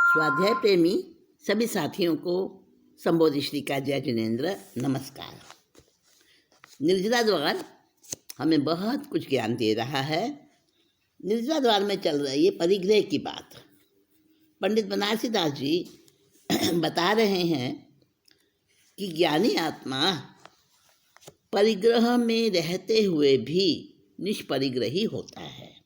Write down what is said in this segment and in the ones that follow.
स्वाध्याय प्रेमी सभी साथियों को संबोधि श्री का जय जिनेन्द्र नमस्कार। निर्जला द्वार हमें बहुत कुछ ज्ञान दे रहा है। निर्जला द्वार में चल रही है परिग्रह की बात। पंडित बनारसी दास जी बता रहे हैं कि ज्ञानी आत्मा परिग्रह में रहते हुए भी निष्परिग्रही होता है।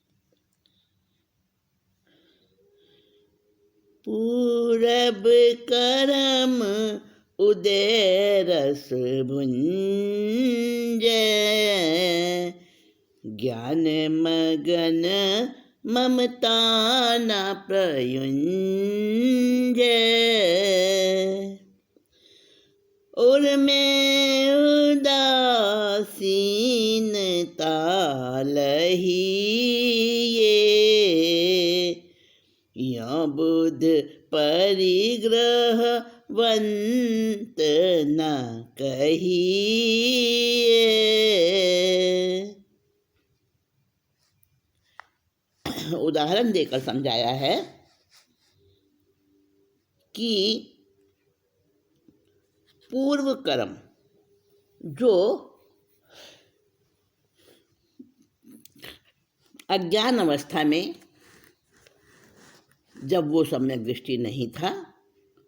पूरब करम उदय रस भुंज, ज्ञान मगन ममता न प्रयुंज। उर्मे उदासीनता लहिए, या बुध परिग्रह वंत न कहिए। उदाहरण देकर समझाया है कि पूर्व कर्म जो अज्ञान अवस्था में जब वो सम्यक दृष्टि नहीं था,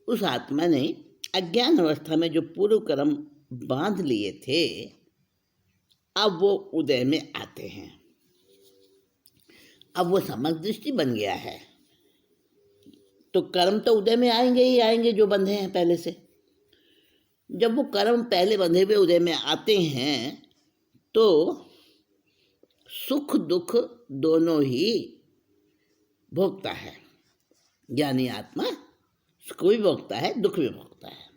उस आत्मा ने अज्ञान अवस्था में जो पूर्व कर्म बांध लिए थे, अब वो उदय में आते हैं। अब वो सम्यक दृष्टि बन गया है, तो कर्म तो उदय में आएंगे ही आएंगे जो बंधे हैं पहले से। जब वो कर्म पहले बंधे हुए उदय में आते हैं तो सुख दुख दोनों ही भोगता है। ज्ञानी आत्मा सुख भी भोगता है, दुख भी भोगता है,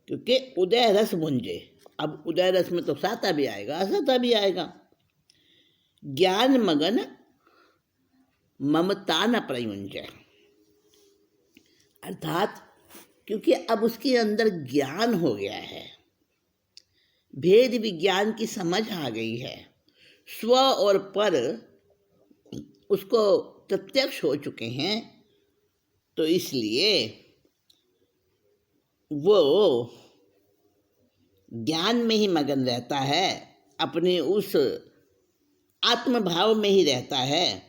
क्योंकि उदय रस भुंजे। अब उदय रस में तो साता भी आएगा, असता भी आएगा। ज्ञान मगन ममता न प्रयुंज, अर्थात क्योंकि अब उसके अंदर ज्ञान हो गया है, भेद विज्ञान की समझ आ गई है, स्व और पर उसको प्रत्यक्ष हो चुके हैं, तो इसलिए वो ज्ञान में ही मगन रहता है, अपने उस आत्मभाव में ही रहता है।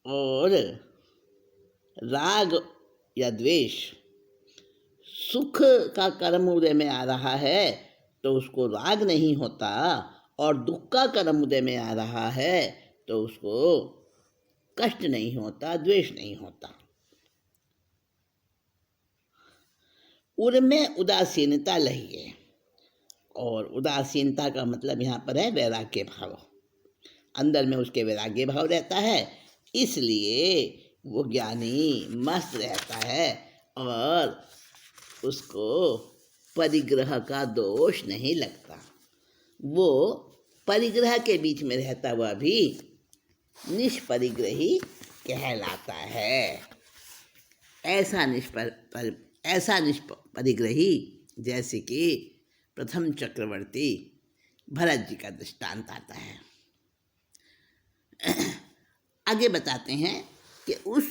और राग या द्वेष, सुख का कर्म उदय में आ रहा है तो उसको राग नहीं होता, और दुख का कर्म उदय में आ रहा है तो उसको कष्ट नहीं होता, द्वेष नहीं होता। उनमें उदासीनता लहिए, और उदासीनता का मतलब यहाँ पर है वैराग्य भाव। अंदर में उसके वैराग्य भाव रहता है, इसलिए वो ज्ञानी मस्त रहता है और उसको परिग्रह का दोष नहीं लगता। वो परिग्रह के बीच में रहता हुआ भी निष्परिग्रही कहलाता है। ऐसा निष्परिग्रही जैसे कि प्रथम चक्रवर्ती भरत जी का दृष्टांत आता है। आगे बताते हैं कि उस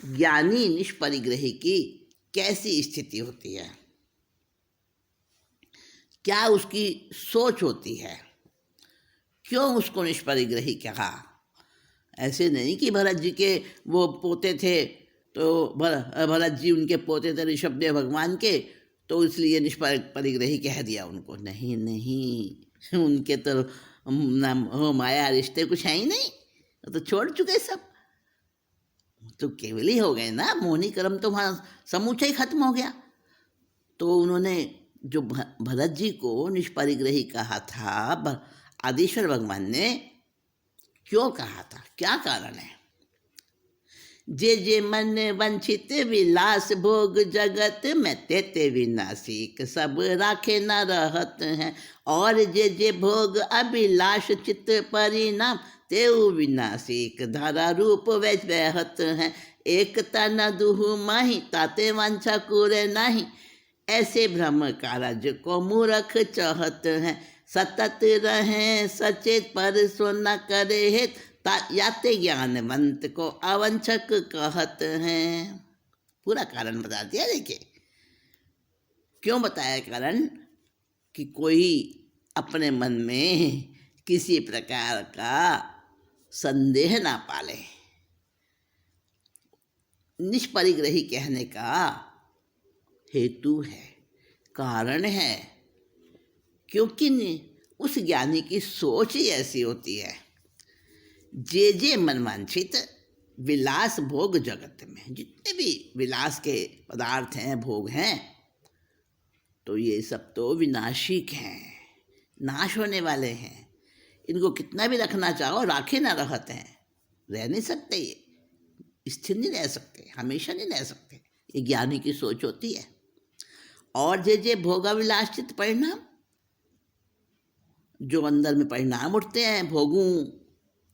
ज्ञानी निष्परिग्रही की कैसी स्थिति होती है, क्या उसकी सोच होती है, क्यों उसको निष्परिग्रही कहा। ऐसे नहीं कि भरत जी के वो पोते थे तो भरत जी उनके पोते थे ऋषभदेव भगवान के, तो इसलिए निष्परिग्रही कह दिया उनको। नहीं नहीं, उनके तो माया रिश्ते कुछ है ही नहीं, तो छोड़ चुके सब, तो केवल ही हो गए ना। मोहनी कर्म तो वहाँ समूचा ही खत्म हो गया। तो उन्होंने जो भरत जी को निष्परिग्रही कहा था, आदिश्वर भगवान ने क्यों कहा था, क्या कारण है। जे जे मन वंचित विलास भोग जगत में तेते विनाशिक, सब राखे न रहत हैं। और जे जे भोग अभिलाष चित्त परिणाम, तेऊ विनाशिक धारा रूप वैच बहत हैं। एक तन दुहु माही ताते वांछा कुरे नहीं, ऐसे भ्रम कारज को मूर्ख चाहत हैं। सतत रहें सचेत पर सो न करे हित, याते ज्ञानवंत को अवंचक कहते हैं। पूरा कारण बता दिया। देखिए क्यों बताया कारण, कि कोई अपने मन में किसी प्रकार का संदेह ना पाले। निष्परिग्रही कहने का हेतु है, कारण है, क्योंकि उस ज्ञानी की सोच ही ऐसी होती है। जे मनवांछित विलास भोग जगत में, जितने भी विलास के पदार्थ हैं, भोग हैं, तो ये सब तो विनाशिक हैं, नाश होने वाले हैं। इनको कितना भी रखना चाहो राखे ना रहते हैं, रह नहीं सकते, ये स्थिर नहीं रह सकते, हमेशा नहीं रह सकते। ये ज्ञानी की सोच होती है। और जे भोगाविलासित परिणाम, जो अंदर में परिणाम उठते हैं, भोगूं,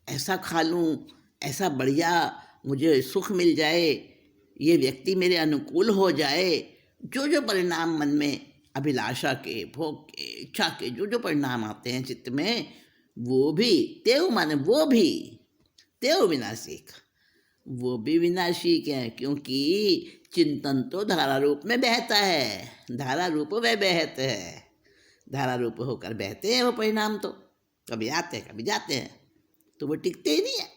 ऐसा खा लूं, ऐसा बढ़िया मुझे सुख मिल जाए, ये व्यक्ति मेरे अनुकूल हो जाए, जो जो परिणाम मन में अभिलाषा के, भोग के, इच्छा के जो जो परिणाम आते हैं चित्त में, वो भी तेव माने वो भी तेव विनाशिक, वो भी विनाशिक है। क्योंकि चिंतन तो धारा रूप में बहता है, धारा रूप में बहते हैं, धारा रूप होकर बहते हैं वो परिणाम। तो कभी आते हैं कभी जाते हैं, तो वो टिकते ही नहीं है,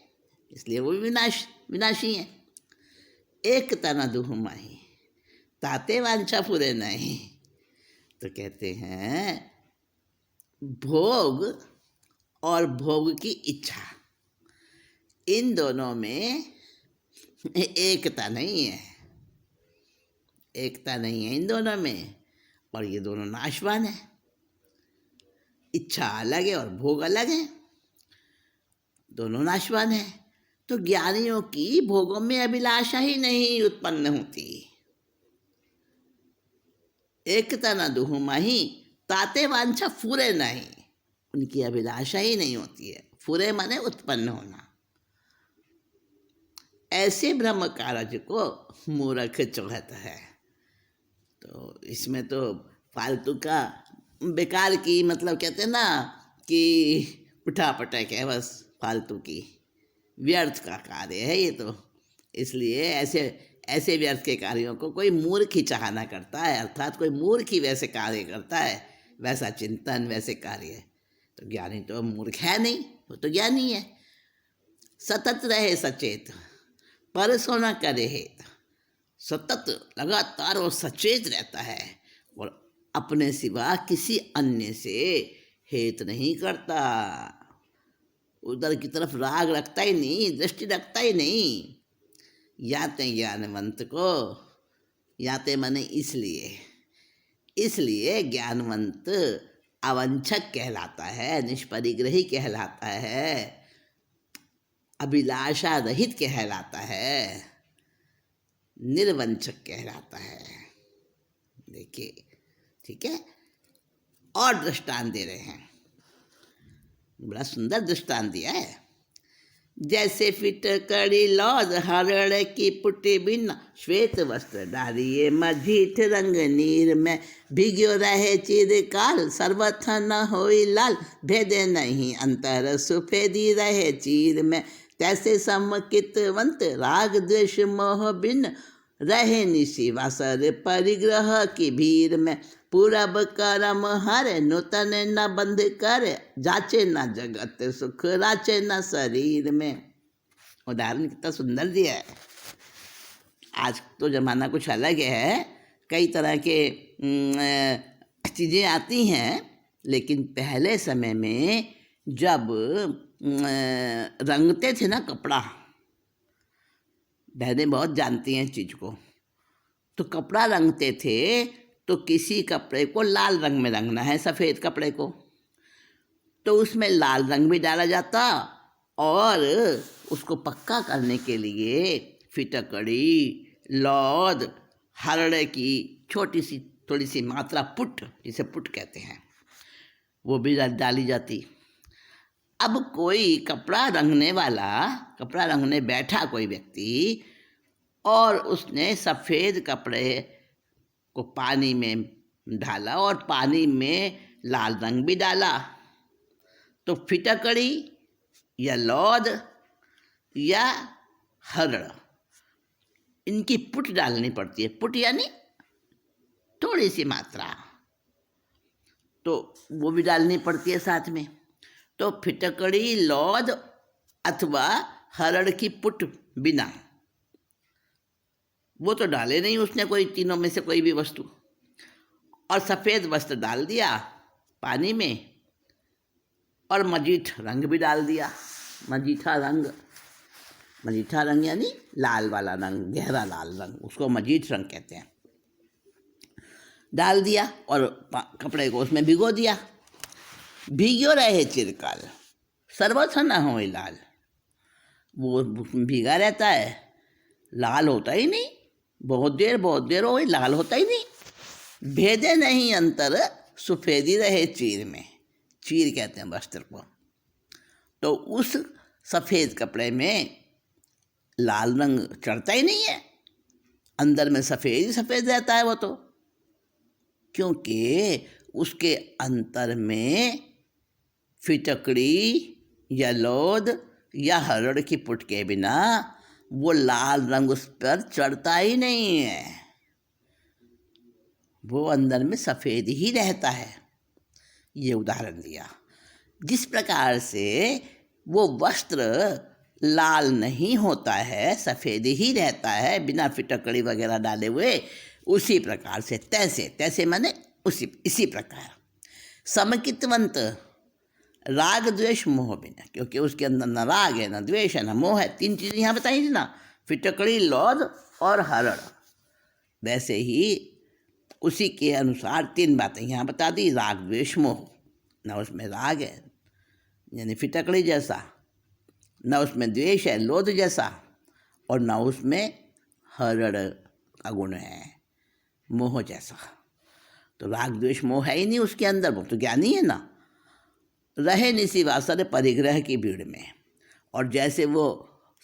इसलिए वो भी विनाशी हैं। एक तना दुह माही ताते वांछा पूरे नहीं। तो कहते हैं भोग और भोग की इच्छा, इन दोनों में एकता नहीं है, एकता नहीं है इन दोनों में, और ये दोनों नाशवान है। इच्छा अलग है और भोग अलग है, दोनों नाशवान है। तो ज्ञानियों की भोगों में अभिलाषा ही नहीं उत्पन्न होती। एकता न दुहु माही ताते वांछा फुरे नहीं, उनकी अभिलाषा ही नहीं होती है। फुरे माने उत्पन्न होना। ऐसे ब्रह्म कारज को मूर्ख चढ़ता है। तो इसमें तो फालतू का, बेकार की, मतलब कहते हैं ना कि उठा पटक है, बस फालतू की, व्यर्थ का कार्य है ये तो। इसलिए ऐसे व्यर्थ के कार्यों को कोई मूर्ख ही चाहना करता है, अर्थात कोई मूर्ख ही वैसे कार्य करता है, वैसा चिंतन, वैसे कार्य। तो ज्ञानी तो मूर्ख है नहीं, वो तो ज्ञानी है। सतत रहे सचेत पर सो न करे हेत, सतत लगातार वो सचेत रहता है और अपने सिवा किसी अन्य से हेत नहीं करता, उधर की तरफ राग रखता ही नहीं, दृष्टि रखता ही नहीं। याते ज्ञानवंत को, याते माने इसलिए ज्ञानवंत अवंचक कहलाता है, निष्परिग्रही कहलाता है, अभिलाषा रहित कहलाता है, निर्वंचक कहलाता है। देखिए, ठीक है। और दृष्टांत दे रहे हैं, बड़ा सुंदर दृष्टांत दिया है। जैसे फिटकड़ी लौज हरण की पुटी बिना, श्वेत वस्त्र डालिए मझीठ रंग नीर में, भिग्यो रहे चिरकाल सर्वथ न होई लाल, भेदे नहीं अंतर सुफेदी रहे चीर में, तैसे समकितवंत राग द्वेष मोह बिन, रहे निशि वासर परिग्रह की भीड़ में, पूरब करम हर नूतन न बंध कर, जाचे न जगत सुख राचे न शरीर में। उदाहरण कितना सुंदर दिया है। आज तो जमाना कुछ अलग है, कई तरह के चीज़ें आती हैं, लेकिन पहले समय में जब रंगते थे ना कपड़ा, बहनें बहुत जानती हैं चीज़ को, तो कपड़ा रंगते थे, तो किसी कपड़े को लाल रंग में रंगना है, सफ़ेद कपड़े को, तो उसमें लाल रंग भी डाला जाता, और उसको पक्का करने के लिए फिटकड़ी, लौद, हरड़े की छोटी सी थोड़ी सी मात्रा, पुट जिसे पुट कहते हैं, वो भी डाली जाती। अब कोई कपड़ा रंगने बैठा कोई व्यक्ति, और उसने सफ़ेद कपड़े को पानी में डाला और पानी में लाल रंग भी डाला, तो फिटकड़ी या लौद या हरड़, इनकी पुट डालनी पड़ती है। पुट यानी थोड़ी सी मात्रा, तो वो भी डालनी पड़ती है साथ में। तो फिटकड़ी, लौद अथवा हरड़ की पुट बिना, वो तो डाले नहीं उसने कोई तीनों में से कोई भी वस्तु, और सफ़ेद वस्त्र डाल दिया पानी में, और मजीठ रंग भी डाल दिया। मजीठा रंग, मजीठा रंग यानी लाल वाला रंग, गहरा लाल रंग, उसको मजीठ रंग कहते हैं। डाल दिया और कपड़े को उसमें भिगो दिया। भीगो रहे चिरकाल, सर्वथ न हो लाल। वो भीगा रहता है, लाल होता ही नहीं, बहुत देर हो गई, लाल होता ही नहीं। भेदे नहीं अंतर, सफ़ेदी रहे चीर में। चीर कहते हैं वस्त्र को। तो उस सफ़ेद कपड़े में लाल रंग चढ़ता ही नहीं है, अंदर में सफ़ेद ही सफ़ेद रहता है वो तो, क्योंकि उसके अंतर में फिटकड़ी या लौद या हरड़ की पुट के बिना वो लाल रंग उस पर चढ़ता ही नहीं है, वो अंदर में सफ़ेद ही रहता है। ये उदाहरण दिया। जिस प्रकार से वो वस्त्र लाल नहीं होता है, सफ़ेद ही रहता है बिना फिटकड़ी वगैरह डाले हुए, उसी प्रकार से तैसे, तैसे माने उसी, इसी प्रकार समकितवंत राग द्वेष मोह बिना, क्योंकि उसके अंदर न राग है, न द्वेष है, न मोह है। तीन चीज़ें यहाँ बताई थी ना, फिटकड़ी, लौद और हरड़। वैसे ही उसी के अनुसार तीन बातें यहाँ बता दी, राग द्वेष मोह। न उसमें राग है यानी फिटकड़ी जैसा, न उसमें द्वेष है लौद जैसा, और न उसमें हरड़ का गुण है मोह जैसा। तो राग द्वेष मोह है ही नहीं उसके अंदर, वो तो ज्ञानी है ना। रहे निशिवासर परिग्रह की भीड़ में, और जैसे वो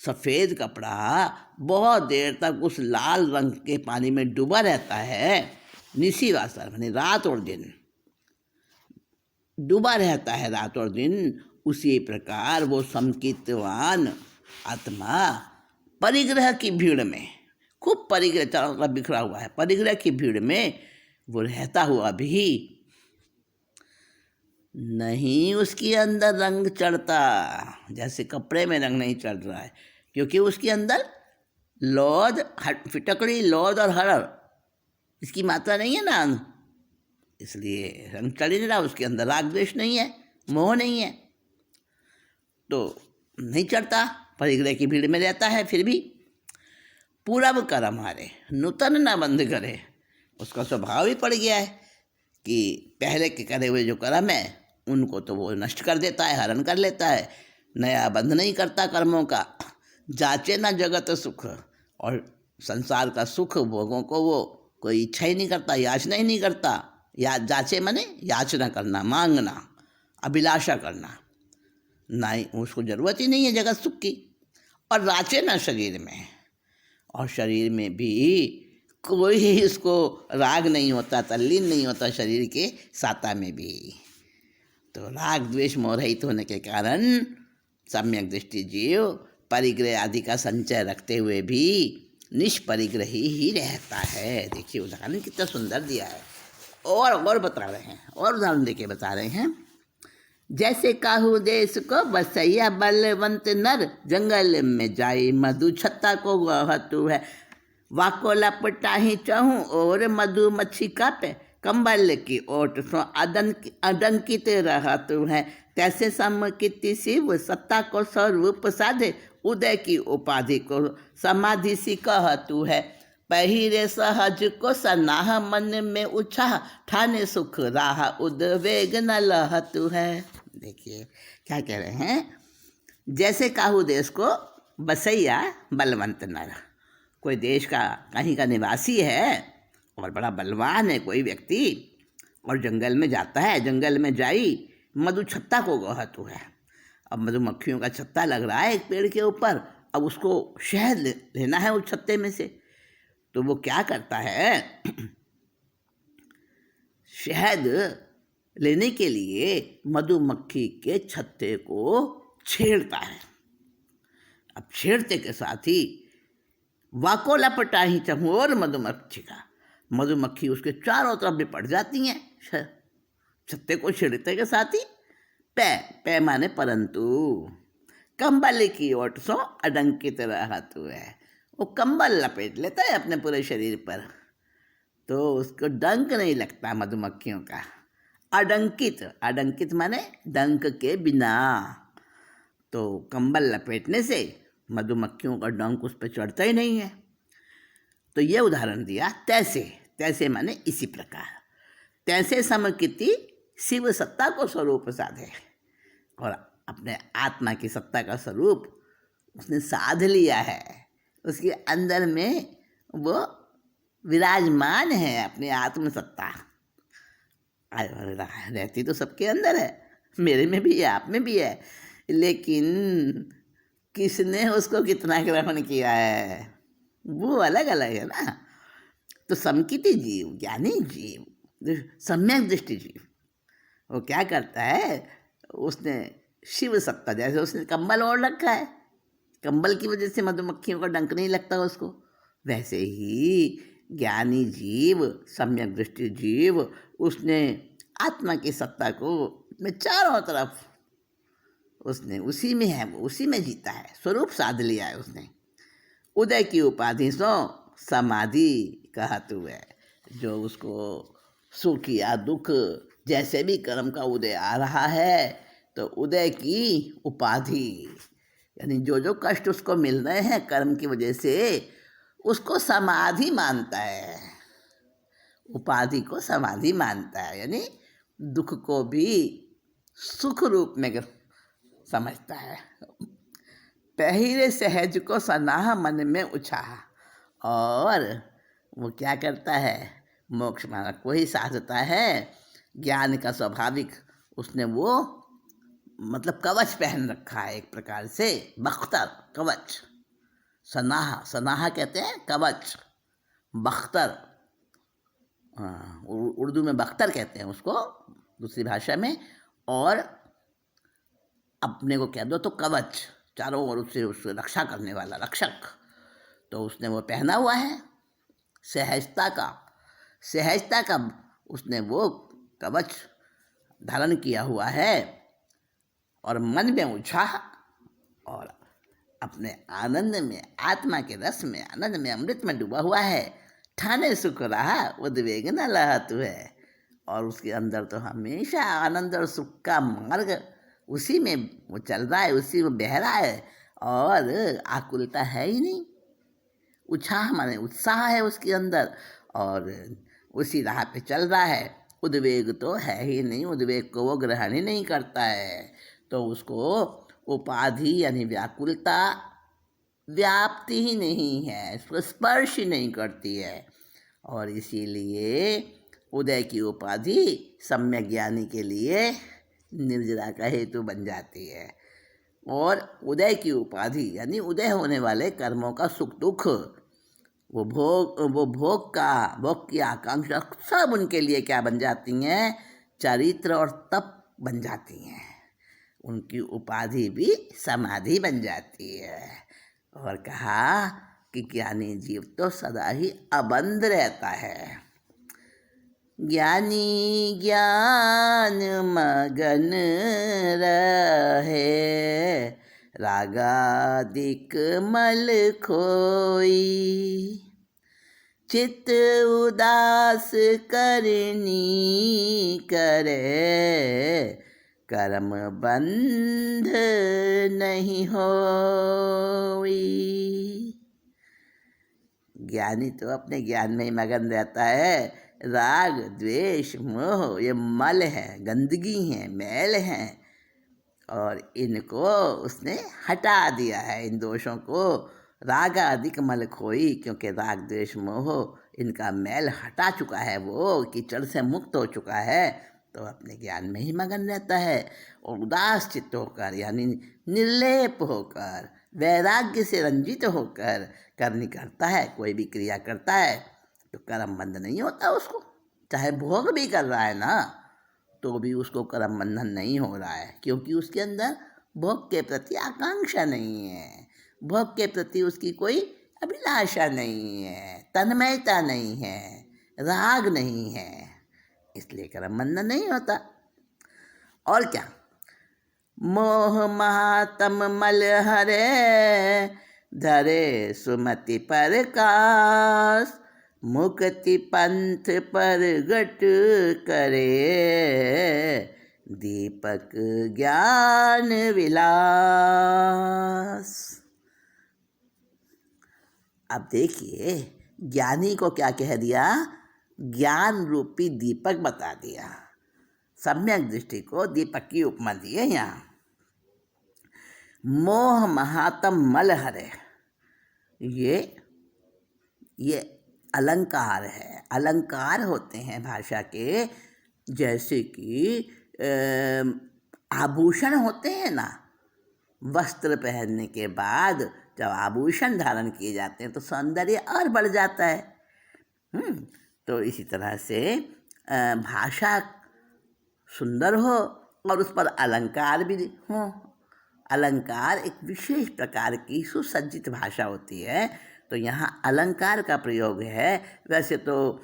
सफ़ेद कपड़ा बहुत देर तक उस लाल रंग के पानी में डूबा रहता है, निशिवासर यानी रात और दिन डूबा रहता है, रात और दिन, उसी प्रकार वो समकितवान आत्मा परिग्रह की भीड़ में, खूब परिग्रह चारों तरफ बिखरा हुआ है, परिग्रह की भीड़ में वो रहता हुआ भी नहीं उसके अंदर रंग चढ़ता, जैसे कपड़े में रंग नहीं चढ़ रहा है, क्योंकि उसके अंदर लौद, फिटकड़ी, लौद और हरड़, इसकी मात्रा नहीं है ना, इसलिए रंग चढ़ ही नहीं रहा। उसके अंदर राग द्वेष नहीं है, मोह नहीं है, तो नहीं चढ़ता, परिग्रह की भीड़ में रहता है। फिर भी पूरब कर्म हारे, नूतन न बंध करे, उसका स्वभाव ही पड़ गया है कि पहले के करे हुए जो कर्म है उनको तो वो नष्ट कर देता है, हरण कर लेता है, नया बंध नहीं करता कर्मों का। जाचे ना जगत सुख, और संसार का सुख भोगों को वो कोई इच्छा ही नहीं करता, याचना ही नहीं करता। या जाचे माने याचना करना, मांगना, अभिलाषा करना, ना ही उसको ज़रूरत ही नहीं है जगत सुख की। और राचे ना शरीर में, और शरीर में भी कोई इसको राग नहीं होता, तल्लीन नहीं होता शरीर के साता में भी। तो राग द्वेष मोह रहित होने के कारण सम्यक दृष्टि जीव परिग्रह आदि का संचय रखते हुए भी निष्परिग्रही ही रहता है। देखिए उदाहरण कितना सुंदर दिया है, और बता रहे हैं, और उदाहरण देके बता रहे हैं। जैसे काहू देश को बसैया बलवंत नर, जंगल में जाई मधु छत्ता को गहतु है। वाको लपटाही चहूँ और मधु मच्छी कापे, कंबल की ओट सो अडंकित रहतु है। तैसे समकित शिव सत्ता को स्वरूप साधे, उदय की उपाधि को समाधि सी कहतु है। पहिरे सहज को सनाह, मन में उत्साह ठाने सुख राह, उद्वेग न लहतु है। देखिए क्या कह रहे हैं। जैसे काहू देश को बसैया बलवंत नर, कोई देश का कहीं का निवासी है और बड़ा बलवान है कोई व्यक्ति, और जंगल में जाता है, जंगल में जाई मधु छत्ता को गहतु है। अब मधुमक्खियों का छत्ता लग रहा है एक पेड़ के ऊपर, अब उसको शहद लेना है उस छत्ते में से, तो वो क्या करता है, शहद लेने के लिए मधुमक्खी के छत्ते को छेड़ता है। अब छेड़ते के साथ ही वाको लपटाही चमोर मधुमक्खी का, मधुमक्खी उसके चारों तरफ भी पड़ जाती हैं छत्ते को छेड़ते के साथ ही। पै माने परंतु, कंबल की ओट सो अडंकित रहत हुए, वो कंबल लपेट लेता है अपने पूरे शरीर पर, तो उसको डंक नहीं लगता मधुमक्खियों का। अडंकित, अडंकित माने डंक के बिना, तो कंबल लपेटने से मधुमक्खियों का डंक उस पर चढ़ता ही नहीं है। तो ये उदाहरण दिया तैसे, तैसे माने इसी प्रकार। तैसे समकिति शिव सत्ता को स्वरूप साधे, और अपने आत्मा की सत्ता का स्वरूप उसने साध लिया है, उसके अंदर में वो विराजमान है। अपनी आत्म सत्ता रहती तो सबके अंदर है, मेरे में भी है, आप में भी है, लेकिन किसने उसको कितना ग्रहण किया है वो अलग अलग है ना। तो समकिति जीव, ज्ञानी जीव, सम्यक दृष्टि जीव, वो क्या करता है, उसने शिव सत्ता, जैसे उसने कंबल ओढ़ रखा है, कंबल की वजह से मधुमक्खियों का डंक नहीं लगता उसको, वैसे ही ज्ञानी जीव, सम्यक दृष्टि जीव, उसने आत्मा की सत्ता को में चारों तरफ उसने उसी में है, वो उसी में जीता है, स्वरूप साध लिया है उसने। उदय की उपाधि सो समाधि कहत हुए, जो उसको सुख या दुख जैसे भी कर्म का उदय आ रहा है, तो उदय की उपाधि यानी जो जो कष्ट उसको मिल रहे हैं कर्म की वजह से, उसको समाधि मानता है, उपाधि को समाधि मानता है, यानी दुख को भी सुख रूप में समझता है। पहले सहज को सनाह मन में उछाह, और वो क्या करता है, मोक्ष मार्ग को ही साधता है। ज्ञान का स्वाभाविक उसने वो मतलब कवच पहन रखा है एक प्रकार से, बख्तर कवच, सनाह, सनाह कहते हैं कवच, बख्तर, उर्दू में बख्तर कहते हैं उसको दूसरी भाषा में, और अपने को कह दो तो कवच, चारों ओर उससे रक्षा करने वाला रक्षक, तो उसने वो पहना हुआ है सहजता का, सहजता का उसने वो कवच धारण किया हुआ है, और मन में उत्साह, और अपने आनंद में, आत्मा के रस में, आनंद में, अमृत में डूबा हुआ है। ठाने सुख रहा उद्वेग न लहत है, और उसके अंदर तो हमेशा आनंद और सुख का मार्ग उसी में वो चल रहा है, उसी में बह रहा है, और आकुलता है ही नहीं। उत्साह माने उत्साह है उसके अंदर, और उसी राह पे चल रहा है। उद्वेग तो है ही नहीं, उद्वेग को वो ग्रहण ही नहीं करता है, तो उसको उपाधि यानी व्याकुलता व्याप्ति ही नहीं है, उसको स्पर्श ही नहीं करती है, और इसीलिए उदय की उपाधि सम्यक ज्ञानी के लिए निर्जरा का हेतु बन जाती है। और उदय की उपाधि यानी उदय होने वाले कर्मों का सुख दुख, वो भोग की आकांक्षा सब उनके लिए क्या बन जाती हैं, चरित्र और तप बन जाती हैं, उनकी उपाधि भी समाधि बन जाती है। और कहा कि ज्ञानी जीव तो सदा ही अबंध रहता है। ज्ञानी ज्ञान मगन रहे, रागादिक मल खोई, चित्त उदास करनी करे, कर्म बंध नहीं होई। ज्ञानी तो अपने ज्ञान में ही मगन रहता है। राग द्वेष मोह ये मल है, गंदगी है, मैल है, और इनको उसने हटा दिया है, इन दोषों को। राग अधिक मल खोई, क्योंकि राग द्वेष मोह इनका मैल हटा चुका है, वो कीचड़ से मुक्त हो चुका है, तो अपने ज्ञान में ही मगन रहता है। और उदास चित्त होकर यानी निर्लेप होकर, वैराग्य से रंजित होकर करनी करता है, कोई भी क्रिया करता है तो कर्म बंध नहीं होता उसको। चाहे भोग भी कर रहा है ना, तो भी उसको कर्म बंधन नहीं हो रहा है, क्योंकि उसके अंदर भोग के प्रति आकांक्षा नहीं है, भोग के प्रति उसकी कोई अभिलाषा नहीं है, तन्मयता नहीं है, राग नहीं है, इसलिए कर्म बंधन नहीं होता। और क्या, मोह महातम मल हरे, धरे सुमति प्रकाश, मुक्ति पंथ पर गट करे, दीपक ज्ञान विलास। अब देखिए, ज्ञानी को क्या कह दिया, ज्ञान रूपी दीपक बता दिया। सम्यक दृष्टि को दीपक की उपमा दी है यहाँ। मोह महातम मल हरे, ये अलंकार है। अलंकार होते हैं भाषा के, जैसे कि आभूषण होते हैं ना, वस्त्र पहनने के बाद जब आभूषण धारण किए जाते हैं तो सौंदर्य और बढ़ जाता है। तो इसी तरह से भाषा सुंदर हो और उस पर अलंकार भी हो। अलंकार एक विशेष प्रकार की सुसज्जित भाषा होती है, तो यहाँ अलंकार का प्रयोग है। वैसे तो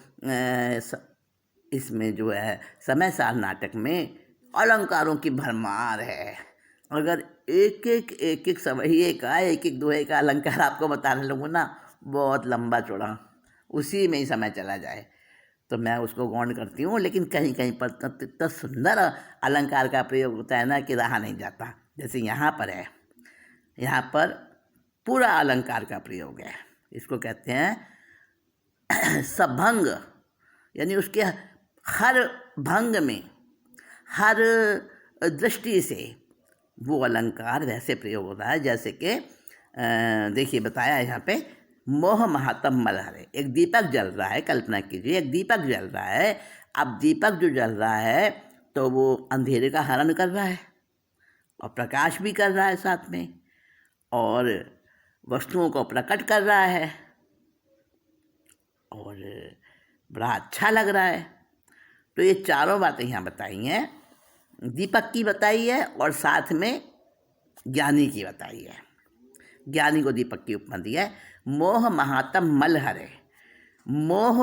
इसमें जो है समय सार नाटक में अलंकारों की भरमार है। अगर एक एक सवैये का, एक एक दोहे का अलंकार आपको बताने लगूँ ना, बहुत लंबा चौड़ा, उसी में ही समय चला जाए। तो मैं उसको गौण करती हूँ, लेकिन कहीं कहीं पर इतना सुंदर अलंकार का प्रयोग होता है ना कि रहा नहीं जाता। जैसे यहाँ पर है, यहाँ पर पूरा अलंकार का प्रयोग है। इसको कहते हैं सभंग, यानी उसके हर भंग में, हर दृष्टि से वो अलंकार वैसे प्रयोग होता है जैसे कि देखिए बताया है यहाँ पे, मोह महातम मल हरे। एक दीपक जल रहा है, कल्पना कीजिए एक दीपक जल रहा है। अब दीपक जो जल रहा है तो वो अंधेरे का हरण कर रहा है और प्रकाश भी कर रहा है साथ में, और वस्तुओं को प्रकट कर रहा है और बड़ा अच्छा लग रहा है। तो ये चारों बातें यहाँ बताई हैं, दीपक की बताई है और साथ में ज्ञानी की बताई है। ज्ञानी को दीपक की उपमा दी है। मोह महातम मल हरे, मोह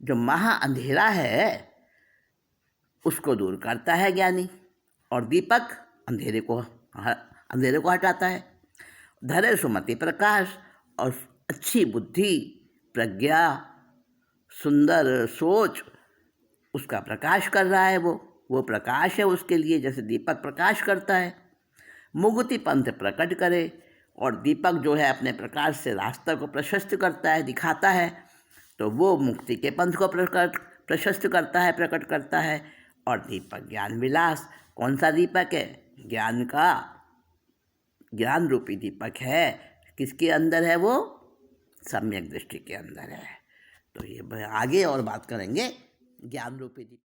जो महा अंधेरा है उसको दूर करता है ज्ञानी, और दीपक अंधेरे को हटाता है। धरे सुमति प्रकाश, और अच्छी बुद्धि, प्रज्ञा, सुंदर सोच, उसका प्रकाश कर रहा है। वो प्रकाश है उसके लिए, जैसे दीपक प्रकाश करता है। मुक्ति पंथ प्रकट करे, और दीपक जो है अपने प्रकाश से रास्ता को प्रशस्त करता है, दिखाता है। तो वो मुक्ति के पंथ को प्रशस्त करता है, प्रकट करता है। और दीपक ज्ञान विलास, कौन सा दीपक है, ज्ञान का, ज्ञान रूपी दीपक है। किसके अंदर है वो, सम्यक दृष्टि के अंदर है। तो ये आगे और बात करेंगे ज्ञान रूपी दीपक।